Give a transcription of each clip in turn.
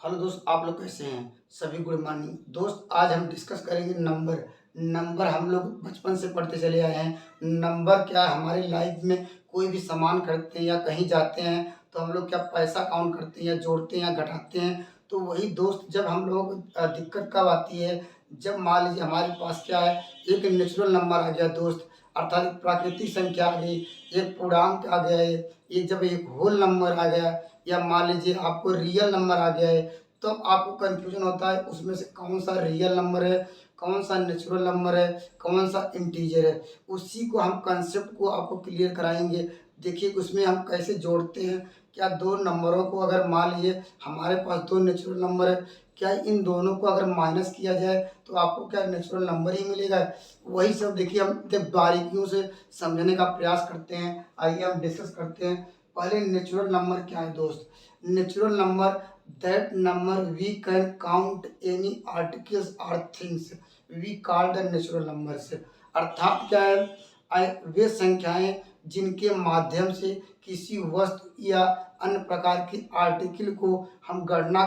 Hello दोस्त, आप लोग कैसे हैं? सभी गुड मॉर्निंग। दोस्त, आज हम डिस्कस करेंगे नंबर। नंबर हम लोग बचपन से पढ़ते चले आए हैं। नंबर क्या है, हमारी लाइफ में कोई भी सामान खरीदते हैं या कहीं जाते हैं तो हम लोग क्या पैसा काउंट करते हैं या जोड़ते हैं या घटाते हैं। तो वही दोस्त, जब हम लोग दिक्कत कब आती है, जब मान लीजिए हमारे पास क्या है, एक नेचुरल नंबर आ गया दोस्त, अर्थात एक प्राकृतिक संख्या आ गई, एक पूर्णांक आ गया है, एक जब एक होल नंबर आ गया या मान लीजिए आपको रियल नंबर आ गया है, तो आपको कन्फ्यूजन होता है उसमें से कौन सा रियल नंबर है, कौन सा नेचुरल नंबर है, कौन सा इंटीजर है। उसी को हम कंसेप्ट को आपको क्लियर कराएंगे। देखिए उसमें हम कैसे जोड़ते हैं। क्या दो नंबरों को अगर मान लीजिए हमारे पास दो नेचुरल नंबर है, क्या इन दोनों को अगर माइनस किया जाए तो आपको क्या नेचुरल नंबर ही मिलेगा। वही सब देखिए हम बारीकियों से समझने का प्रयास करते हैं। आइए हम डिस्कस करते हैं। पहले नेचुरल नंबर क्या है दोस्त? Natural number that number we can count any articles or things we call the natural numbers। अर्थात क्या है, वे संख्याएं जिनके माध्यम से किसी वस्तु या अन्य प्रकार की आर्टिकल को हम गणना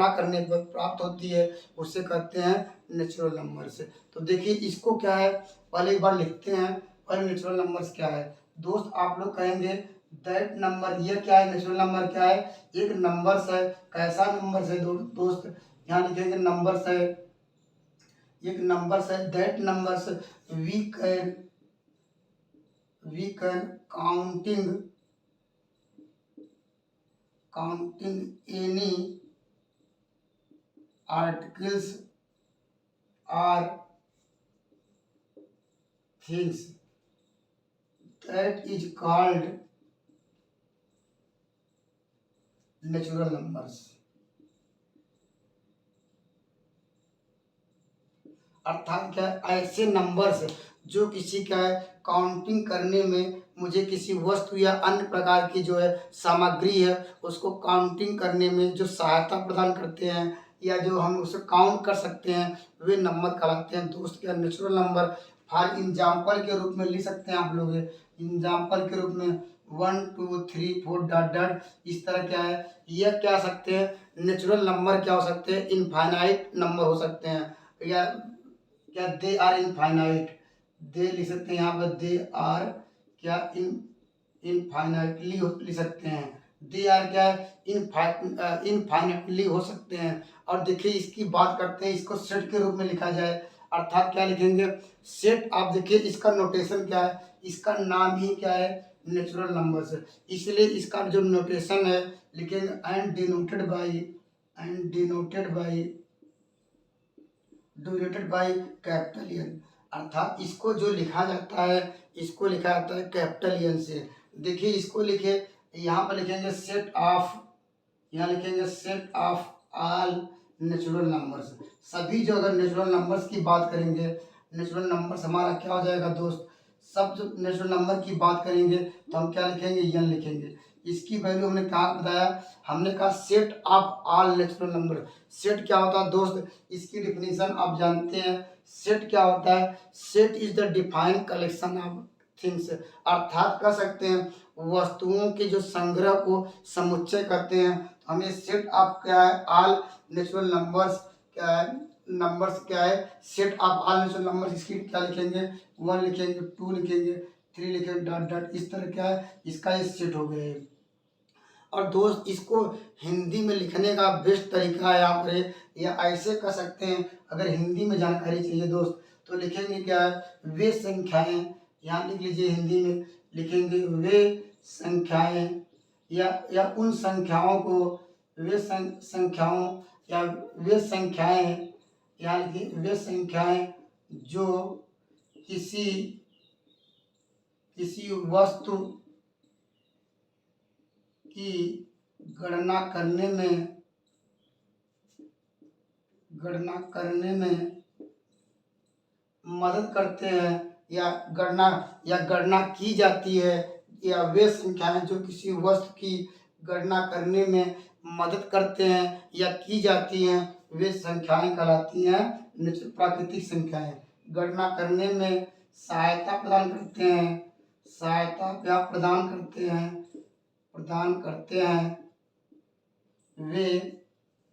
करने पर प्राप्त होती है, उसे कहते हैं नेचुरल नंबर्स। तो देखिए इसको क्या है, पहले एक बार लिखते हैं। पहले नेचुरल नंबर्स क्या है दोस्त, आप लोग कहेंगे दैट नंबर, ये क्या है, नेचुरल नंबर क्या है, एक नंबर्स है। कैसा नंबर्स है दोस्त, यहाँ लिखेंगे नंबर्स है, एक नंबर्स है। That numbers we can counting any articles or things that is called natural numbers. अर्थात क्या है, ऐसे नंबर्स जो किसी का काउंटिंग करने में मुझे किसी वस्तु या अन्य प्रकार की जो है सामग्री है उसको काउंटिंग करने में जो सहायता प्रदान करते हैं या जो हम उसे काउंट कर सकते हैं, वे नंबर कहलाते हैं दोस्त। क्या नेचुरल नंबर फॉर एग्जाम्पल के रूप में लिख सकते हैं आप लोग, एग्जाम्पल के रूप में 1 2 3 4 डॉट डॉट, इस तरह क्या है, यह क्या सकते हैं नेचुरल नंबर क्या हो सकते हैं, इनफाइनाइट नंबर हो सकते हैं। या क्या दे आर इनफाइनाइट, दे लिख सकते हैं यहाँ पर, दे आर क्या इनफाइनाइटली लिख सकते हैं। दे आर क्या इनफाइनाइटली हो सकते हैं। और देखिए इसकी बात करते हैं, इसको सेट के रूप में लिखा जाए, अर्थात क्या लिखेंगे सेट। आप देखिए इसका नोटेशन क्या है, इसका नाम ही क्या है, नेचुरल नंबर्स है। इसलिए इसका जो नोटेशन है लिखेंगे and denoted by capital N, अर्थात इसको जो लिखा जाता है, इसको लिखा जाता है कैपिटल एन से। देखिए इसको लिखे, यहाँ पर लिखेंगे सेट ऑफ, यहाँ लिखेंगे set of all natural numbers. सभी जो अगर नेचुरल नंबर्स की बात करेंगे, नेचुरल नंबर्स हमारा क्या हो जाएगा दोस्त, सब जो नेचुरल नंबर की बात करेंगे तो हम क्या लिखेंगे, एन लिखेंगे। इसकी वैल्यू हमने कहा बताया, हमने कहा set of all natural number. Set क्या होता है दोस्त, इसकी डिफिनीशन आप जानते हैं। सेट क्या होता है, set is the defined collection of things, अर्थात कह सकते हैं वस्तुओं के जो संग्रह को समुच्चय करते हैं। तो हमें सेट ऑफ क्या है, ऑल नेचुरल नंबर्स क्या है, नंबर्स क्या है, set of all natural numbers. इसकी क्या लिखेंगे, 1 लिखेंगे, 2 लिखेंगे, 3 लिखेंगे, डॉट डॉट, इस तरह क्या है, इसका ये सेट हो गया है। और दोस्त इसको हिंदी में लिखने का बेस्ट तरीका है यहाँ पर, या ऐसे कर सकते हैं, अगर हिंदी में जानकारी चाहिए दोस्त तो लिखेंगे क्या है, वे संख्याएं, यहाँ लिख लीजिए हिंदी में लिखेंगे वे संख्याएं, या उन संख्याओं को, वे संख्याओं या वे संख्याएं, यहाँ लिखिए वे संख्याएं जो किसी किसी वस्तु की गणना करने में मदद करते हैं, या गणना की जाती है, या वे संख्याएं जो किसी वस्तु की गणना करने में मदद करते हैं या की जाती हैं, वे संख्याएं कहलाती हैं प्राकृतिक संख्याएं। गणना करने में सहायता प्रदान करते हैं, सहायता क्या प्रदान करते हैं वे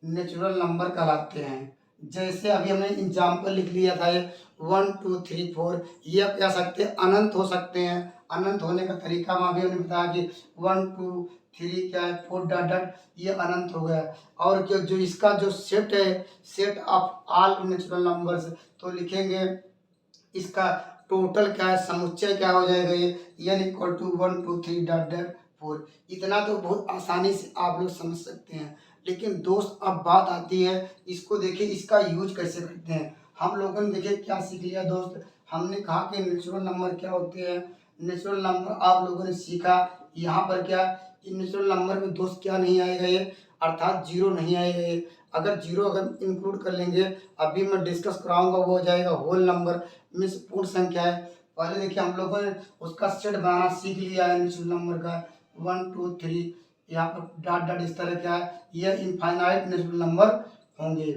नेचुरल नंबर कहलाते हैं। जैसे अभी हमने एग्जाम्पल लिख लिया था, ये 1 2 3 4, ये आप कह सकते हैं अनंत हो सकते हैं। अनंत होने का तरीका में अभी हमने बताया कि 1 2 3 क्या है 4 डॉट डॉट, ये अनंत हो गया। और जो इसका जो सेट है, set of all natural numbers, तो लिखेंगे इसका टोटल क्या है, समुच्चय क्या हो जाएगा, ये n equal to 1 2 3 dot dot 4। इतना तो बहुत आसानी से आप लोग समझ सकते हैं। लेकिन दोस्त अब बात आती है, इसको देखिए इसका यूज कैसे करते हैं। हम लोगों ने देखिए क्या सीख लिया दोस्त, हमने कहा कि नेचुरल नंबर क्या होते हैं। नेचुरल नंबर आप लोगों ने सीखा, यहाँ पर क्या नेचुरल नंबर में दोस्त क्या नहीं आएगा, ये अर्थात जीरो नहीं आएगा। ये अगर जीरो अगर इंक्लूड कर लेंगे, अभी मैं डिस्कस कराऊंगा, वो हो जाएगा होल नंबर, मीन्स पूर्ण संख्या है। पहले देखिए हम लोगों ने उसका सेट बनाना सीख लिया है नेचुरल नंबर का, 1 2 3, यहाँ पर डॉट डॉट इस तरह क्या है, ये इनफाइनाइट नेचुरल नंबर होंगे।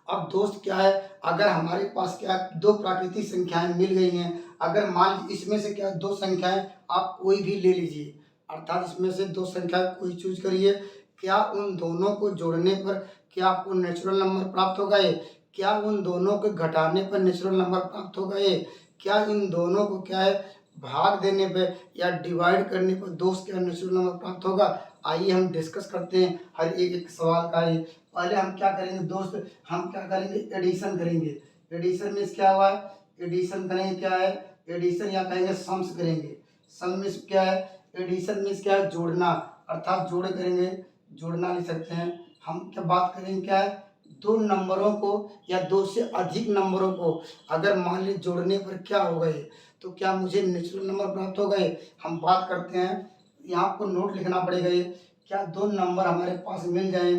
अब दोस्त क्या है, अगर हमारे पास क्या दो प्राकृतिक संख्याएं मिल गई हैं, अगर मान लीजिए इसमें से क्या दो संख्याएं आप कोई भी ले लीजिए, अर्थात इसमें से दो संख्या कोई चूज करिए, क्या उन दोनों को जोड़ने पर क्या आपको नेचुरल नंबर प्राप्त होगा, ये क्या उन दोनों को घटाने पर नेचुरल नंबर प्राप्त होगा, ये क्या इन दोनों को क्या है भाग देने पर या डिवाइड करने पर दोस्त क्या नेचुरल नंबर प्राप्त होगा। आइए हम डिस्कस करते हैं हर एक एक सवाल का। ये पहले हम क्या करेंगे दोस्त, हम क्या करेंगे एडिशन करेंगे। एडिशन मीन्स क्या हुआ है, एडिशन करेंगे क्या है, एडिशन या कहेंगे सम्स करेंगे। सम मीन्स क्या है, एडिशन मीन्स क्या है जोड़ना, अर्थात जोड़ करेंगे, जोड़ना लिख सकते हैं। हम क्या बात करेंगे क्या है, दो नंबरों को या दो से अधिक नंबरों को अगर मान लीजिए जोड़ने पर क्या होगा, ये तो क्या मुझे नेचुरल नंबर प्राप्त होगा। ये हम बात करते हैं, यहाँ आपको नोट लिखना पड़ेगा। ये क्या दो नंबर हमारे पास मिल जाए,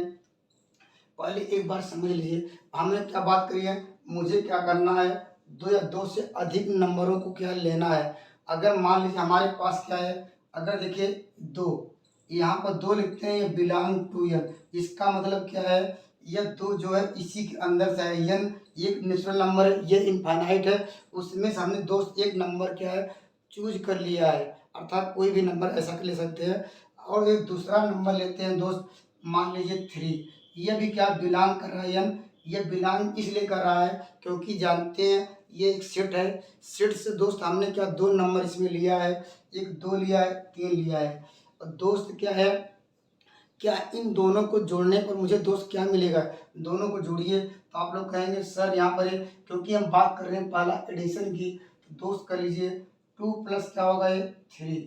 पहले एक बार समझ लीजिए हमें क्या बात करी है, मुझे क्या करना है, दो या दो से अधिक नंबरों को क्या लेना है। अगर मान लीजिए हमारे पास क्या है, अगर देखिए दो, यहाँ पर दो लिखते हैं, ये बिलोंग टू एन, इसका मतलब क्या है, ये दो जो है इसी के अंदर से है। एन एक नेचुरल नंबर है, ये इनफाइनाइट है, उसमें से हमने दोस्त एक नंबर क्या है चूज कर लिया है, अर्थात कोई भी नंबर ऐसा ले सकते हैं। और एक दूसरा नंबर लेते हैं दोस्त, मान लीजिए 3, ये भी क्या बिलोंग कर रहा है एन, ये बिलोंग इसलिए कर रहा है क्योंकि जानते हैं ये एक सेट है। सेट से दोस्त हमने क्या दो नंबर इसमें लिया है, एक दो लिया है, तीन लिया है। और दोस्त क्या है, क्या इन दोनों को जोड़ने पर मुझे दोस्त क्या मिलेगा, दोनों को जोड़िए तो आप लोग कहेंगे सर यहाँ पर है, क्योंकि हम बात कर रहे हैं पहला एडिशन की, तो दोस्त कर लीजिए 2 प्लस क्या होगा ये 3,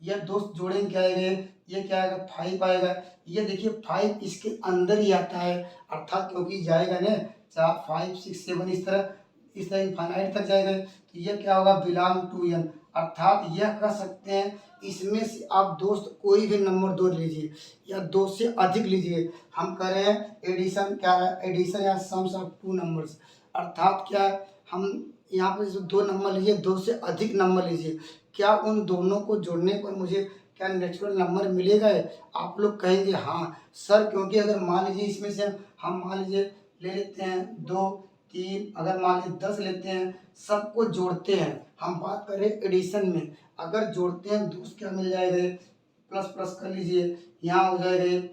यह दोस्त जोड़ेंगे क्या आएगा, ये क्या आएगा 5 आएगा। ये देखिए 5 इसके अंदर ही आता है, अर्थात क्योंकि जाएगा ना 4 5 6 7 इस तरह इनफाइनाइट तक जाएगा, तो ये क्या होगा बिलोंग टू एन, अर्थात यह कह सकते हैं इसमें से आप दोस्त कोई भी नंबर दो लीजिए या दो से अधिक लीजिए। हम कह रहे हैं एडिशन क्या है, एडिशन या सम्स ऑफ टू नंबर्स, अर्थात क्या हम यहाँ पर दो नंबर लीजिए, दो से अधिक नंबर लीजिए, क्या उन दोनों को जोड़ने पर मुझे क्या नेचुरल नंबर मिलेगा। आप लोग कहेंगे हाँ सर, क्योंकि अगर मान लीजिए इसमें से हम मान लीजिए ले लेते हैं 2 3, अगर मान लीजिए 10 लेते हैं, सबको जोड़ते हैं, हम बात करें एडिशन में, अगर जोड़ते हैं दोस्त क्या मिल जाएगा, प्लस प्लस कर लीजिए, यहाँ हो जाएगा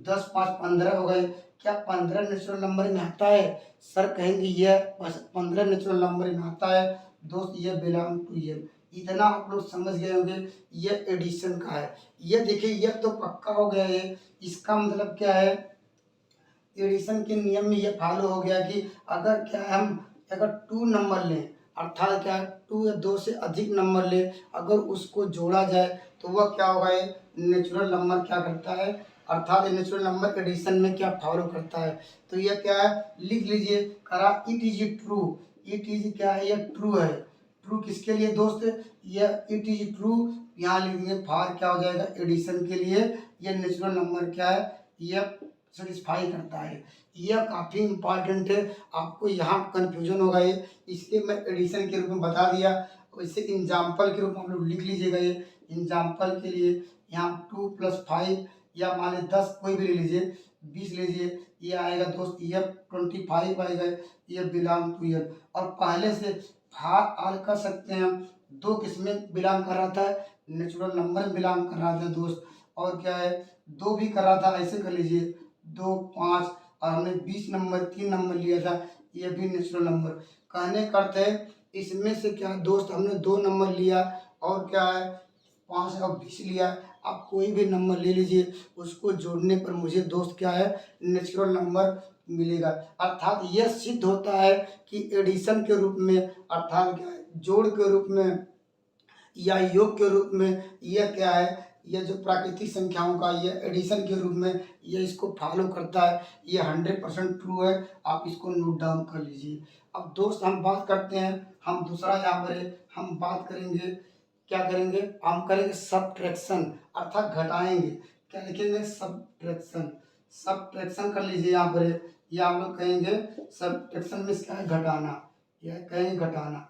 10 5 15 हो गए। क्या 15 नेचुरल नंबर में आता है, सर कहेंगे ये 15 नेचुरल नंबर में आता है दोस्त, ये बिलोंग टू ये। इतना आप लोग समझ गए होंगे, ये एडिशन का है। ये देखिए ये तो पक्का हो गया है, इसका मतलब क्या है, एडिशन के नियम में ये फॉलो हो गया कि अगर क्या है हम अगर 2 नंबर लें, अर्थात क्या 2 या 2 से अधिक नंबर ले, अगर उसको जोड़ा जाए तो वह क्या होगा, ये नेचुरल नंबर क्या करता है, अर्थात नेचुरल नंबर एडिशन में क्या फॉलो करता है। तो यह क्या है लिख लीजिए, करा it is true, it is क्या है, ये ट्रू है। ट्रू किसके लिए दोस्त, यह इट इज ट्रू, यहाँ लिखेंगे फॉर क्या हो जाएगा एडिशन के लिए, यह नेचुरल नंबर क्या है, यह सेटिस्फाई करता है। यह काफ़ी इम्पॉर्टेंट है, आपको यहाँ कन्फ्यूजन होगा ये, इसलिए मैं एडिशन के रूप में बता दिया। वैसे एग्जाम्पल के रूप में आप लोग लिख लीजिएगा, ये एग्जाम्पल के लिए यहाँ 2 + 5 या मान लीजिए 10 कोई भी ले लीजिए, 20 लीजिए, ये आएगा दोस्त ये 25 आएगा, ये बिलोंग टू ईयर। और पहले से फार आल कर सकते हैं हम, दो किसमें बिलोंग कर रहा था, नेचुरल नंबर में बिलोंग कर रहा था दोस्त, और क्या है दो भी कर रहा था, ऐसे कर लीजिए 2, 5 और हमने 20 नंबर 3 नंबर लिया था, ये भी नेचुरल नंबर। कहने का अर्थ है इसमें से क्या दोस्त हमने 2 नंबर लिया और क्या है 5 और 20 लिया। आप कोई भी नंबर ले लीजिए, उसको जोड़ने पर मुझे दोस्त क्या है नेचुरल नंबर मिलेगा। अर्थात यह सिद्ध होता है कि एडिशन के रूप में, अर्थात क्या है जोड़ के रूप में या योग के रूप में, यह क्या है यह जो प्राकृतिक संख्याओं का यह एडिशन के रूप में यह इसको फॉलो करता है। यह 100% ट्रू है, आप इसको नोट डाउन कर लीजिए। अब दोस्त हम बात करते हैं, हम दूसरा यहाँ पर है, हम बात करेंगे क्या करेंगे, हम करेंगे सबट्रैक्शन, अर्थात घटाएंगे। क्या लिखेंगे सबट्रैक्शन, सबट्रैक्शन कर लीजिए यहाँ पर है, या हम लोग कहेंगे सबट्रैक्शन में क्या है घटाना, यह कहेंगे घटाना।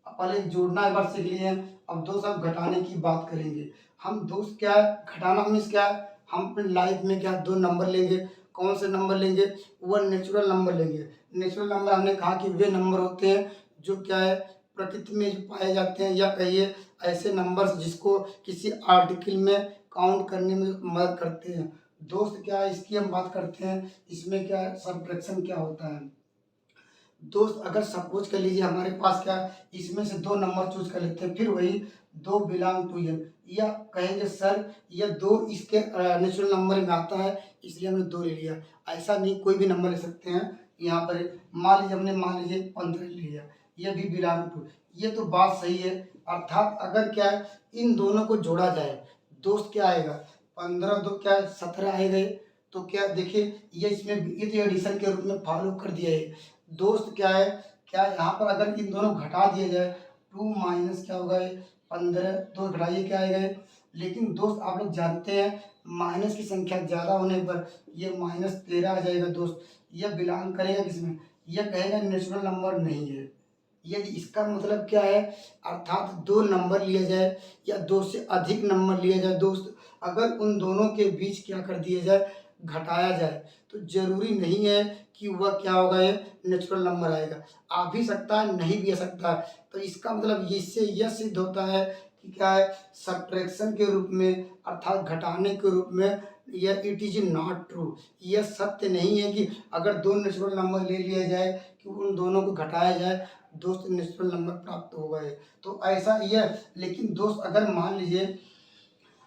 अब पहले जोड़ना एक बार सीख लिए हैं, अब दोस्त अब घटाने की बात करेंगे। हम दोस्त क्या है घटाना मीन्स क्या है, हम अपनी लाइफ में क्या 2 नंबर लेंगे। कौन से नंबर लेंगे, वह नेचुरल नंबर लेंगे। नेचुरल नंबर हमने कहा कि वे नंबर होते हैं जो क्या है प्रकृति में जो पाए जाते हैं, या कहिए ऐसे नंबर्स जिसको किसी आर्टिकल में काउंट करने में मदद करते हैं। दोस्त क्या है इसकी हम बात करते हैं, इसमें क्या है सबट्रैक्शन क्या होता है। दोस्त अगर सपोज कर लीजिए हमारे पास क्या इसमें से 2 नंबर चूज कर लेते हैं, फिर वही 2 बिलोंग टू एन, या कहेंगे सर यह 2 इसके नेचुरल नंबर में आता है इसलिए हमने 2 ले लिया। ऐसा नहीं, कोई भी नंबर ले सकते हैं। यहाँ पर मान लीजिए हमने मान लीजिए 15 ले लिया, यह भी बिलोंग टू, ये तो बात सही है। अर्थात अगर क्या है इन दोनों को जोड़ा जाए दोस्त क्या आएगा 15 2 क्या 17 आएगा। तो क्या देखिए ये इसमें ये तो एडिशन के रूप में फॉलो कर दिया है। दोस्त क्या है, क्या यहाँ पर अगर इन दोनों घटा दिया जाए 2 माइनस क्या होगा 15, 2 घटाइए क्या आएगा। लेकिन दोस्त आप लोग जानते हैं माइनस की संख्या ज़्यादा होने पर ये -13 आ जाएगा। दोस्त यह बिलोंग करेगा किसमें, यह कहेगा नेचुरल नंबर नहीं है। यदि इसका मतलब क्या है, अर्थात 2 नंबर लिया जाए या 2 से अधिक नंबर लिया जाए दोस्त, अगर उन दोनों के बीच क्या कर दिया जाए घटाया जाए, तो जरूरी नहीं है कि वह क्या होगा ये नेचुरल नंबर आएगा। आ भी सकता है नहीं भी आ सकता है। तो इसका मतलब इससे यह सिद्ध होता है कि क्या है सबट्रैक्शन के रूप में, अर्थात घटाने के रूप में यह इट इज नॉट ट्रू, यह सत्य नहीं है कि अगर 2 नेचुरल नंबर ले लिया जाए कि उन दोनों को घटाया जाए दोस्त नेचुरल नंबर प्राप्त होगा। तो ऐसा यह, लेकिन दोस्त अगर मान लीजिए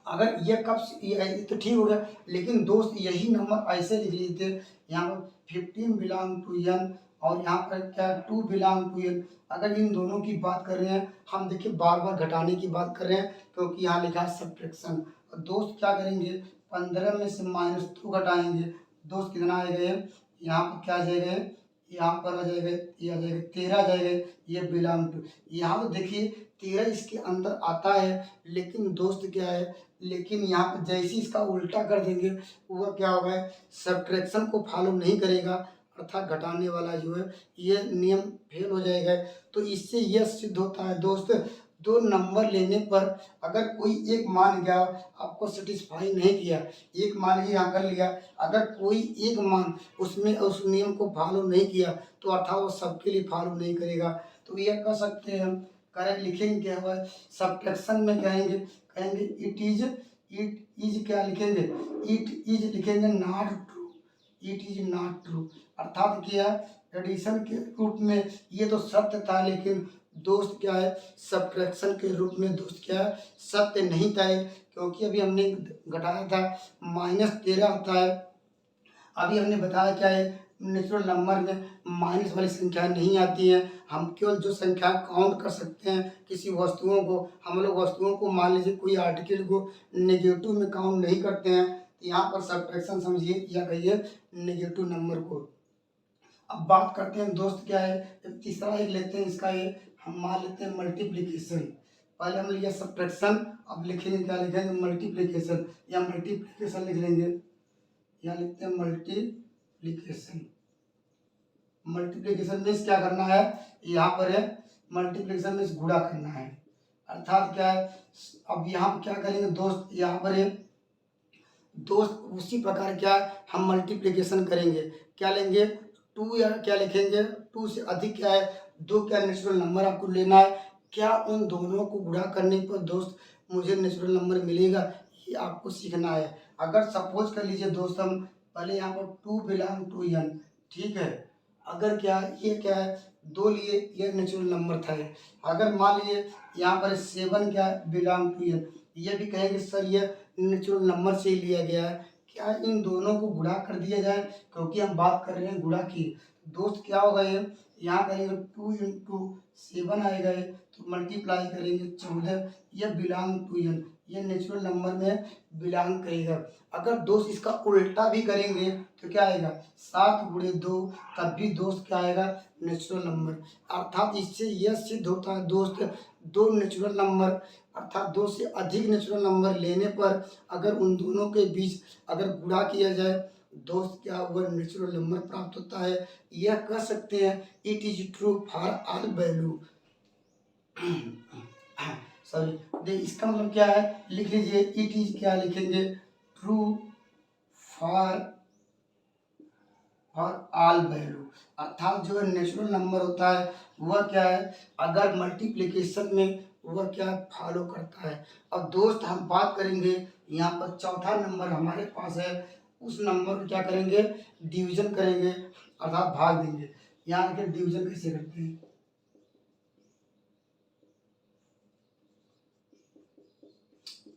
अगर ये कब ये तो ठीक हो गया, लेकिन दोस्त यही नंबर ऐसे लिख लेते यहाँ पर 15 बिलोंग टू एन और यहाँ पर क्या 2 बिलोंग टू एन। अगर इन दोनों की बात कर रहे हैं हम, देखिए बार बार घटाने की बात कर रहे हैं क्योंकि यहाँ लिखा है सबट्रैक्शन। दोस्त क्या करेंगे 15 में से -2 घटाएंगे, दोस्त कितना आएगा यहाँ पर क्या आ जाएगा, यहाँ पर आ जाएगा ये आ जाएगा 13 आ जाएगा, ये बिलोंग टू। यहाँ पर देखिए 13 इसके अंदर आता है, लेकिन दोस्त क्या है, लेकिन यहाँ पर जैसे ही इसका उल्टा कर देंगे वह क्या होगा सबट्रैक्शन को फॉलो नहीं करेगा, अर्थात घटाने वाला जो है ये नियम फेल हो जाएगा। तो इससे यह सिद्ध होता है दोस्त 2 नंबर लेने पर अगर कोई एक मान गया आपको सेटिस्फाई नहीं किया, एक मान लीजिए यहाँ कर लिया, अगर कोई एक मान उसमें उस नियम को फॉलो नहीं किया तो अर्थात वो सबके लिए फॉलो नहीं करेगा। तो यह कह सकते हैं हम, करेक्ट लिखेंगे क्या हुआ सबट्रैक्शन में कहेंगे कहेंगे इट इज क्या लिखेंगे, इट इज लिखेंगे not true, it is not true. अर्थात क्या एडिशन के रूप में ये तो सत्य था, लेकिन दोस्त क्या है सबट्रैक्शन के रूप में दोस्त क्या है सत्य नहीं था, क्योंकि अभी हमने घटाया था -13 आता है। अभी हमने बताया क्या है नेचुरल नंबर में माइनस वाली संख्या नहीं आती है, हम केवल जो संख्या काउंट कर सकते हैं किसी वस्तुओं को, हम लोग वस्तुओं को मान लीजिए कोई आर्टिकल को नेगेटिव में काउंट नहीं करते हैं। तो यहाँ पर सबट्रैक्शन समझिए या कहिए नेगेटिव नंबर को। अब बात करते हैं दोस्त क्या है, तीसरा एक लेते हैं इसका, ये हम मान लेते हैं मल्टीप्लिकेशन। पहले हम लिया सबट्रैक्शन, अब लिखेंगे क्या लिखेंगे मल्टीप्लिकेशन, या मल्टीप्लिकेशन लिख लेंगे, यहाँ लिखते हैं मल्टीप्लिकेशन। मल्टीप्लिकेशन मीन्स क्या करना है, यहाँ पर है मल्टीप्लिकेशन मीन्स गुणा करना है, अर्थात क्या है। अब यहाँ क्या करेंगे दोस्त, यहाँ पर है दोस्त उसी प्रकार क्या हम मल्टीप्लिकेशन करेंगे, क्या लेंगे 2 या क्या लिखेंगे 2 से अधिक क्या है 2 क्या नेचुरल नंबर आपको लेना है, क्या उन दोनों को गुणा करने पर दोस्त मुझे नेचुरल नंबर मिलेगा, ये आपको सीखना है। अगर सपोज कर लीजिए दोस्त हम पहले यहाँ पर टू बिलोंग टू एन, ठीक है। अगर क्या ये क्या है, दो लिए, ये नेचुरल नंबर था ये। अगर मान लीजिए यहाँ पर सेवन क्या बिलोंग टू एन, ये भी कहेंगे सर ये नेचुरल नंबर से ही लिया गया है। क्या इन दोनों को गुणा कर दिया जाए, क्योंकि हम बात कर रहे हैं गुणा की। दोस्त क्या होगा ये, यहाँ करेंगे टू इंटू सेवन आएगा ये, तो मल्टीप्लाई करेंगे 14, ये बिलोंग टू एन, ये नेचुरल नंबर में बिलोंग करेगा। अगर दोस्त इसका उल्टा भी करेंगे तो क्या आएगा, 7 × 2, तब भी दोस्त क्या आएगा, नेचुरल नंबर। अर्थात इससे यह सिद्ध होता है दोस्त, दो नेचुरल नंबर अर्थात दो से अधिक नेचुरल नंबर लेने पर अगर उन दोनों के बीच अगर गुणा किया जाए, दोस्त क्या हुआ, नेचुरल नंबर प्राप्त होता है। यह कह सकते हैं it is true for all value. Sorry, देखिए इसका मतलब क्या है, लिख लीजिए इट इज क्या लिखेंगे, ट्रू फॉर ऑल वैल्यू। अर्थात जो नेचुरल नंबर होता है वह क्या है, अगर मल्टीप्लिकेशन में वह क्या फॉलो करता है। अब दोस्त हम बात करेंगे यहाँ पर चौथा नंबर हमारे पास है, उस नंबर को क्या करेंगे, डिवीजन करेंगे अर्थात भाग देंगे। यहाँ के डिवीजन कैसे करते हैं,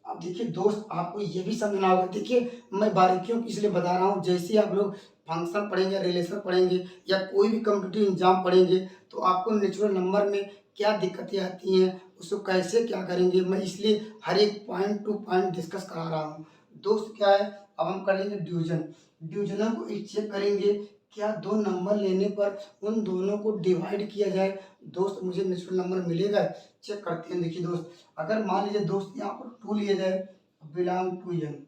अब देखिए दोस्त आपको ये भी समझना होगा। देखिए मैं बारीकियों की इसलिए बता रहा हूँ, जैसे आप लोग फंक्शन पढ़ेंगे, रिलेशन पढ़ेंगे या कोई भी कॉम्पिटिटिव एग्जाम पढ़ेंगे तो आपको नेचुरल नंबर में क्या दिक्कतें आती हैं, उसको कैसे क्या करेंगे, मैं इसलिए हर एक पॉइंट टू पॉइंट डिस्कस करा रहा हूँ। दोस्त क्या है, अब हम करेंगे डिवीजन। डिवीजनों को चेक करेंगे, क्या दो नंबर लेने पर उन दोनों को डिवाइड किया जाए, दोस्त मुझे नेचुरल नंबर मिलेगा। चेक करते हैं। देखिए दोस्त, अगर मान लीजिए दोस्त यहाँ पर टू लिया जाए बिलोंग टू एन,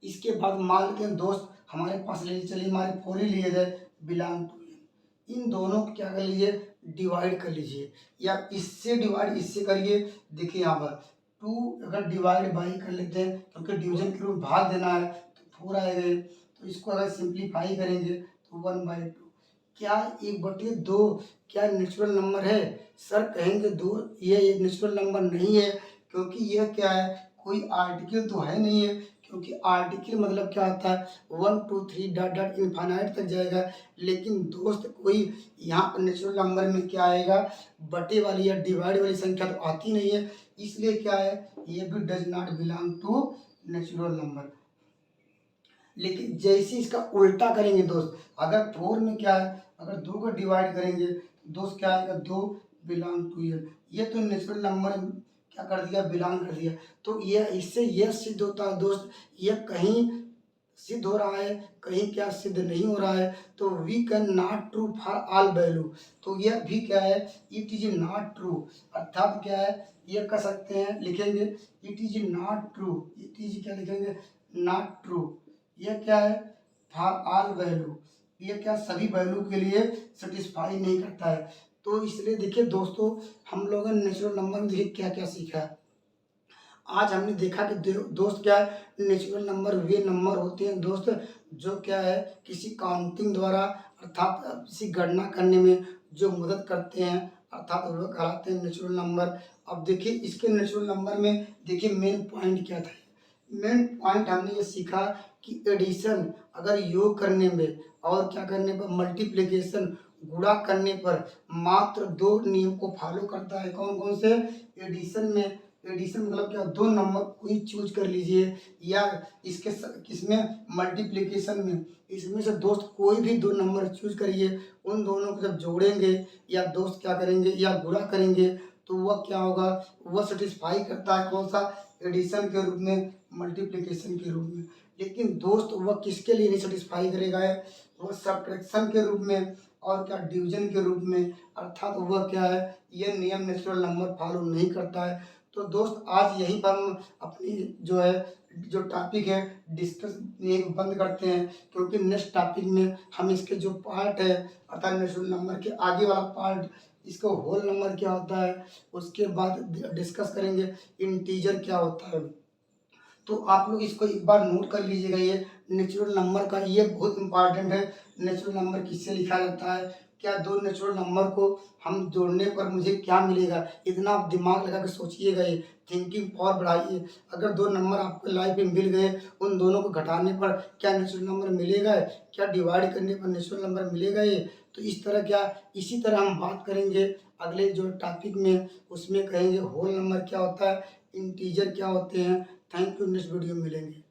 इसके बाद मान लेते हैं दोस्त हमारे पास ले चलिए हमारे फोर ही लिया जाए बिलोंग टू एन, इन दोनों को क्या कर लीजिए, डिवाइड कर लीजिए, या इससे डिवाइड इससे करिए। देखिए यहाँ पर टू अगर डिवाइड बाई कर लेते हैं, क्योंकि डिवीजन के रूप भाग देना है तो फोर आएगा, तो इसको अगर सिंप्लीफाई करेंगे तो 1/2। क्या 1/2 क्या नेचुरल नंबर है, सर कहेंगे दो ये एक नेचुरल नंबर नहीं है, क्योंकि यह क्या है, कोई आर्टिकल तो है नहीं है। क्योंकि आर्टिकल मतलब क्या होता है, 1 2 3 डॉट डॉट इनफाइनाइट तक जाएगा। लेकिन दोस्त कोई यहाँ पर नेचुरल नंबर में क्या आएगा, बटे वाली या डिवाइड वाली संख्या तो आती नहीं है, इसलिए क्या है, ये भी does not belong to natural number. लेकिन जैसे इसका उल्टा करेंगे दोस्त, अगर फोर में क्या है, अगर दो को डिवाइड करेंगे तो दोस्त क्या आएगा, दो बिलोंग टू ये तो नेचुरल नंबर क्या कर दिया, बिलोंग कर दिया। तो ये इससे यह सिद्ध होता है दोस्त, यह कहीं सिद्ध हो रहा है, कहीं क्या सिद्ध नहीं हो रहा है। तो we can not true for all value, तो यह भी क्या है, इट इज नॉट ट्रू। अर्थात क्या है, ये कह सकते हैं, लिखेंगे it is not true, it is क्या लिखेंगे, नॉट ट्रू। यह क्या है, फॉर ऑल वैल्यू, ये क्या सभी वैल्यू के लिए सेटिस्फाई नहीं करता है। तो इसलिए देखिए दोस्तों, हम लोगों ने नेचुरल नंबर में देखिए क्या क्या सीखा है। आज हमने देखा कि दोस्त क्या है, नेचुरल नंबर वे नंबर होते हैं दोस्त जो क्या है, किसी काउंटिंग द्वारा अर्थात किसी गणना करने में जो मदद करते हैं, अर्थात वो कहलाते हैं नेचुरल नंबर। अब देखिए इसके नेचुरल नंबर में देखिए मेन पॉइंट क्या था, मेन पॉइंट हमने ये सीखा कि एडिशन अगर योग करने में और क्या करने पर, मल्टीप्लिकेशन गुणा करने पर मात्र दो नियम को फॉलो करता है। कौन कौन से, एडिशन में, एडिशन मतलब क्या, दो नंबर कोई चूज कर लीजिए, या इसके किसमें, मल्टीप्लिकेशन में, इसमें से दोस्त कोई भी दो नंबर चूज करिए, उन दोनों को जब जोड़ेंगे या दोस्त क्या करेंगे या गुणा करेंगे तो वह क्या होगा, वह सेटिस्फाई करता है कौन सा, एडिशन के रूप में, मल्टीप्लिकेशन के रूप में। लेकिन दोस्त वह किसके लिए नहीं सेटिस्फाई करेगा है, वह सब्ट्रैक्शन के रूप में और क्या डिवीजन के रूप में। अर्थात वह क्या है, यह नियम नेचुरल नंबर फॉलो नहीं करता है। तो दोस्त आज यहीं पर हम अपनी जो है जो टॉपिक है डिस्कस ये बंद करते हैं, क्योंकि नेक्स्ट टॉपिक में हम इसके जो पार्ट है अर्थात नेचुरल नंबर के आगे वाला पार्ट, इसको होल नंबर क्या होता है, उसके बाद डिस्कस करेंगे इंटीजर क्या होता है। तो आप लोग इसको एक बार नोट कर लीजिएगा, ये नेचुरल नंबर का ये बहुत इंपॉर्टेंट है। नेचुरल नंबर किससे लिखा जाता है, क्या दो नेचुरल नंबर को हम जोड़ने पर मुझे क्या मिलेगा। इतना आप दिमाग लगा के सोचिएगा, ये थिंकिंग पावर बढ़ाइए। अगर दो नंबर आपको लाइफ में मिल गए, उन दोनों को घटाने पर क्या नेचुरल नंबर मिलेगा, क्या डिवाइड करने पर नेचुरल नंबर मिलेगा। ये तो इस तरह क्या, इसी तरह हम बात करेंगे अगले जो टॉपिक में, उसमें कहेंगे होल नंबर क्या होता है, इंटीजर क्या होते हैं। थैंक यू, नेक्स्ट वीडियो में मिलेंगे।